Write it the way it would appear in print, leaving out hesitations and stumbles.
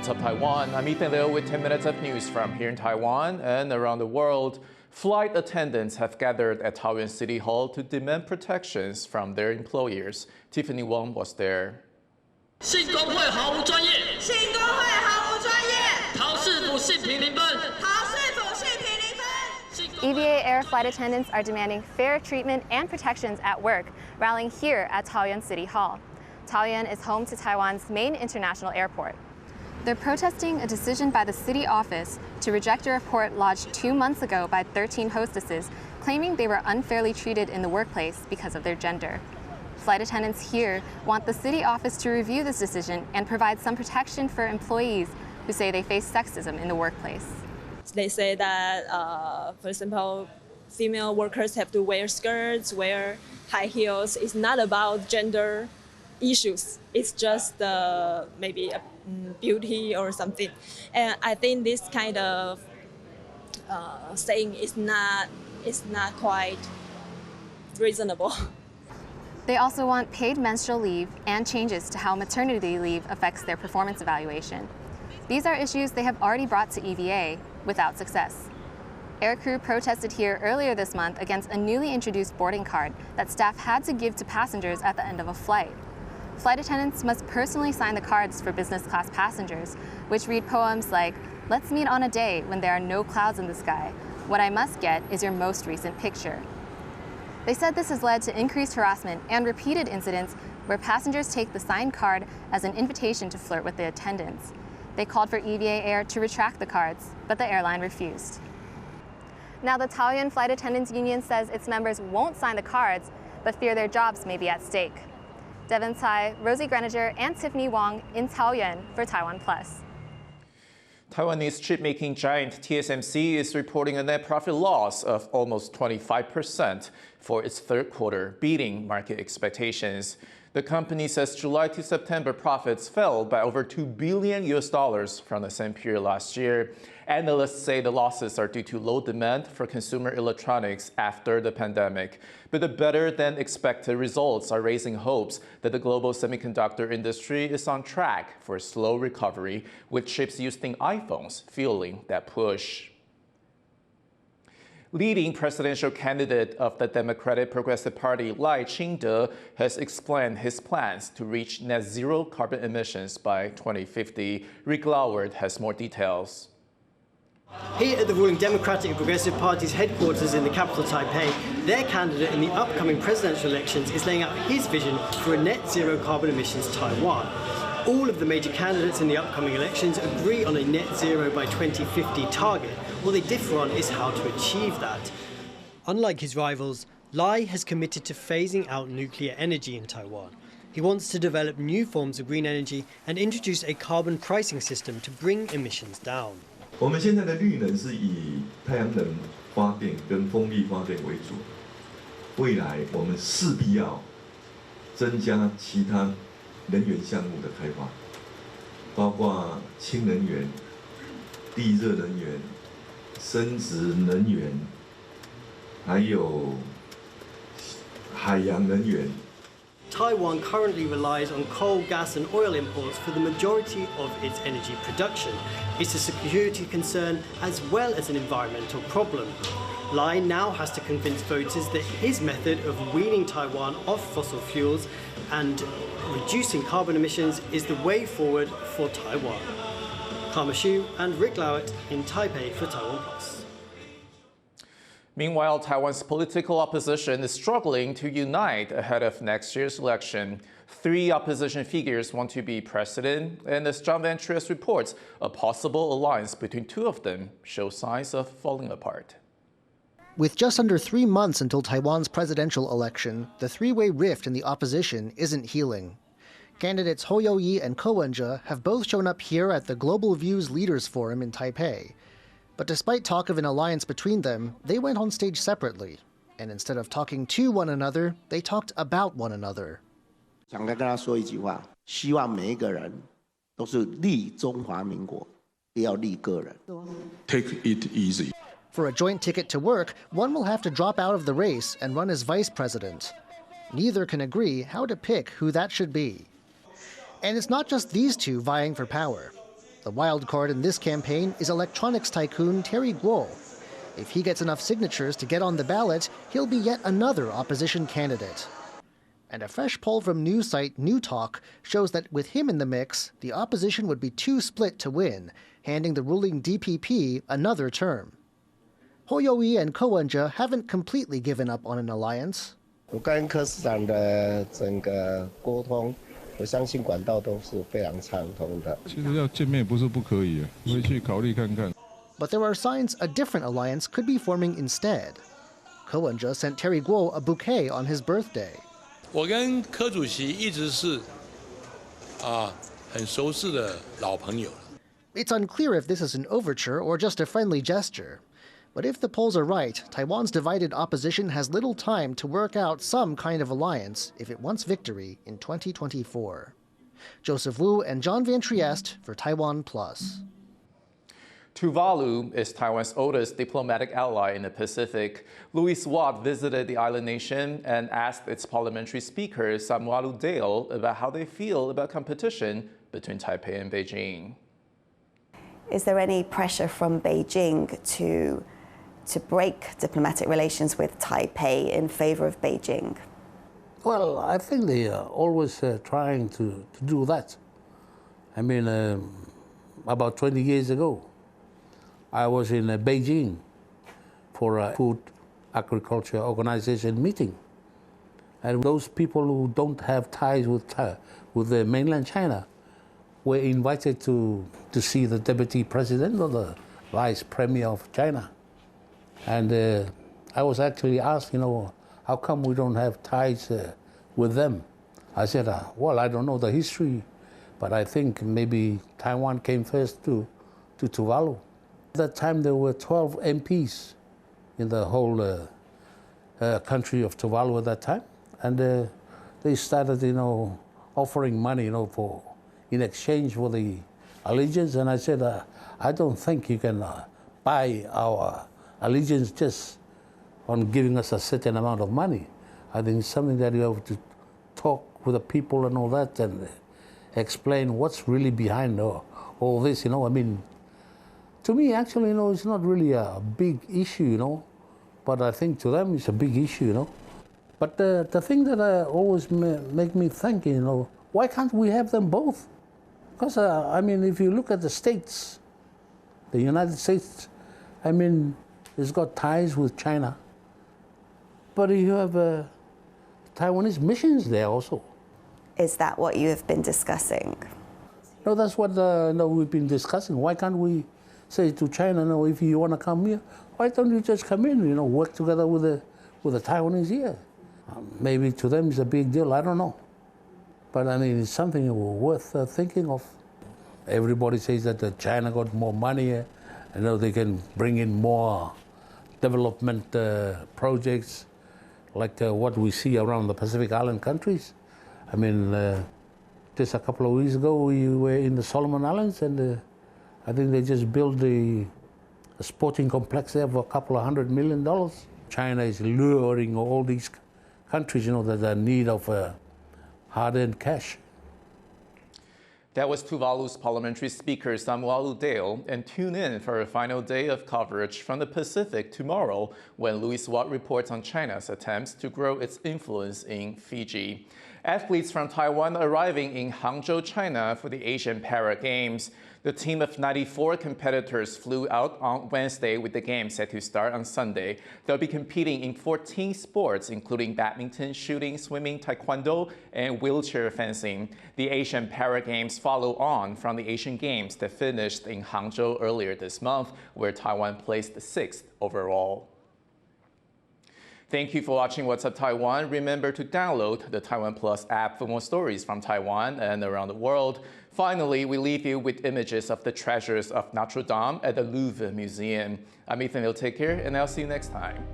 what's up Taiwan? I'm Ethan Liu with 10 minutes of news from here in Taiwan and around the world. Flight attendants have gathered at Taoyuan City Hall to demand protections from their employers. Tiffany Wong was there. EVA Air flight attendants are demanding fair treatment and protections at work, rallying here at Taoyuan City Hall. Taoyuan is home to Taiwan's main international airport. They're protesting a decision by the city office to reject a report lodged 2 months ago by 13 hostesses, claiming they were unfairly treated in the workplace because of their gender. Flight attendants here want the city office to review this decision and provide some protection for employees who say they face sexism in the workplace. They say that, for example, female workers have to wear skirts, wear high heels. It's not about gender issues. It's just maybe a beauty or something. And I think this kind of saying is not quite reasonable. They also want paid menstrual leave and changes to how maternity leave affects their performance evaluation. These are issues they have already brought to EVA without success. Aircrew protested here earlier this month against a newly introduced boarding card that staff had to give to passengers at the end of a flight. Flight attendants must personally sign the cards for business class passengers, which read poems like, "Let's meet on a day when there are no clouds in the sky. What I must get is your most recent picture." They said this has led to increased harassment and repeated incidents where passengers take the signed card as an invitation to flirt with the attendants. They called for EVA Air to retract the cards, but the airline refused. Now the Taoyuan Flight Attendants Union says its members won't sign the cards, but fear their jobs may be at stake. Devin Tsai, Rosie Greninger, and Tiffany Wong in Taoyuan for TaiwanPlus. Taiwanese chipmaking giant TSMC is reporting a net profit loss of almost 25% for its third quarter, beating market expectations. The company says July to September profits fell by over $2 billion from the same period last year. Analysts say the losses are due to low demand for consumer electronics after the pandemic. But the better-than-expected results are raising hopes that the global semiconductor industry is on track for a slow recovery, with chips used in iPhones fueling that push. Leading presidential candidate of the Democratic Progressive Party, Chinga, has explained his plans to reach net zero carbon emissions by 2050. Rick Loward has more details. Here at the ruling Democratic and Progressive Party's headquarters in the capital Taipei, their candidate in the upcoming presidential elections is laying out his vision for a net zero carbon emissions Taiwan. All of the major candidates in the upcoming elections agree on a net zero by 2050 target. What they differ on is how to achieve that. Unlike his rivals, Lai has committed to phasing out nuclear energy in Taiwan. He wants to develop new forms of green energy and introduce a carbon pricing system to bring emissions down. 我们现在的绿能是以太阳能发电跟风力发电为主，未来我们势必要增加其他能源项目的开发，包括氢能源、地热能源、生质能源，还有海洋能源。 Taiwan currently relies on coal, gas and oil imports for the majority of its energy production. It's a security concern as well as an environmental problem. Lai now has to convince voters that his method of weaning Taiwan off fossil fuels and reducing carbon emissions is the way forward for Taiwan. Karma Xu and Rick Lowett in Taipei for TaiwanPlus. Meanwhile, Taiwan's political opposition is struggling to unite ahead of next year's election. 3 opposition figures want to be president, and as John Van Trieste reports, a possible alliance between 2 of them shows signs of falling apart. With just under 3 months until Taiwan's presidential election, the 3-way rift in the opposition isn't healing. Candidates Hou You-yi and Ko Wen-je have both shown up here at the Global Views Leaders Forum in Taipei. But despite talk of an alliance between them, they went on stage separately. And instead of talking to one another, they talked about one another. 想跟他说一句话，希望每一个人都是利中华民国，不要利个人。Take it easy. For a joint ticket to work, one will have to drop out of the race and run as vice president. Neither can agree how to pick who that should be. And it's not just these two vying for power. The wild card in this campaign is electronics tycoon Terry Guo. If he gets enough signatures to get on the ballot, he'll be yet another opposition candidate. And a fresh poll from news site New Talk shows that with him in the mix, the opposition would be too split to win, handing the ruling DPP another term. Ho Youyi and Ko Wen-je haven't completely given up on an alliance. 我跟柯市长的整个沟通，我相信管道都是非常畅通的。其实要见面不是不可以，回去考虑看看。 But there are signs a different alliance could be forming instead. Ko Wen-je sent Terry Guo a bouquet on his birthday. 我跟柯主席一直是很熟识的老朋友。 It's unclear if this is an overture or just a friendly gesture. But if the polls are right, Taiwan's divided opposition has little time to work out some kind of alliance if it wants victory in 2024. Joseph Wu and John Van Trieste for TaiwanPlus. Tuvalu is Taiwan's oldest diplomatic ally in the Pacific. Louis Watt visited the island nation and asked its parliamentary speaker, Tuvalu Dale, about how they feel about competition between Taipei and Beijing. Is there any pressure from Beijing to break diplomatic relations with Taipei in favor of Beijing? Well, I think they are always trying to do that. I mean, about 20 years ago, I was in Beijing for a Food Agriculture Organization meeting. And those people who don't have ties with the mainland China were invited to see the deputy president or the vice premier of China. And I was actually asked, how come we don't have ties with them? I said, well, I don't know the history, but I think maybe Taiwan came first to Tuvalu. At that time, there were 12 MPs in the whole country of Tuvalu at that time. And they started, offering money, in exchange for the allegiance. And I said, I don't think you can buy our allegiance just on giving us a certain amount of money. I think it's something that you have to talk with the people and all that and explain what's really behind all this, I mean, to me, actually, it's not really a big issue, but I think to them it's a big issue, But the thing that always make me think, why can't we have them both? Because, I mean, if you look at the States, the United States, I mean, it's got ties with China. But you have Taiwanese missions there also. Is that what you have been discussing? No, that's what we've been discussing. Why can't we say to China, no, if you want to come here, why don't you just come in, work together with the Taiwanese here? Maybe to them it's a big deal, I don't know. But I mean, it's something worth thinking of. Everybody says that China got more money, they can bring in more development projects like what we see around the Pacific Island countries. I mean, just a couple of weeks ago, we were in the Solomon Islands, and I think they just built a sporting complex there for $200 million. China is luring all these countries, that are in need of hard-earned cash. That was Tuvalu's parliamentary speaker, Tuvalu Dale, and tune in for a final day of coverage from the Pacific tomorrow when Louis Watt reports on China's attempts to grow its influence in Fiji. Athletes from Taiwan arriving in Hangzhou, China for the Asian Para Games. The team of 94 competitors flew out on Wednesday with the games set to start on Sunday. They'll be competing in 14 sports, including badminton, shooting, swimming, taekwondo, and wheelchair fencing. The Asian Para Games follow on from the Asian Games that finished in Hangzhou earlier this month, where Taiwan placed 6th overall. Thank you for watching What's Up Taiwan. Remember to download the TaiwanPlus app for more stories from Taiwan and around the world. Finally, we leave you with images of the treasures of Notre Dame at the Louvre Museum. I'm Ethan. Take care, and I'll see you next time.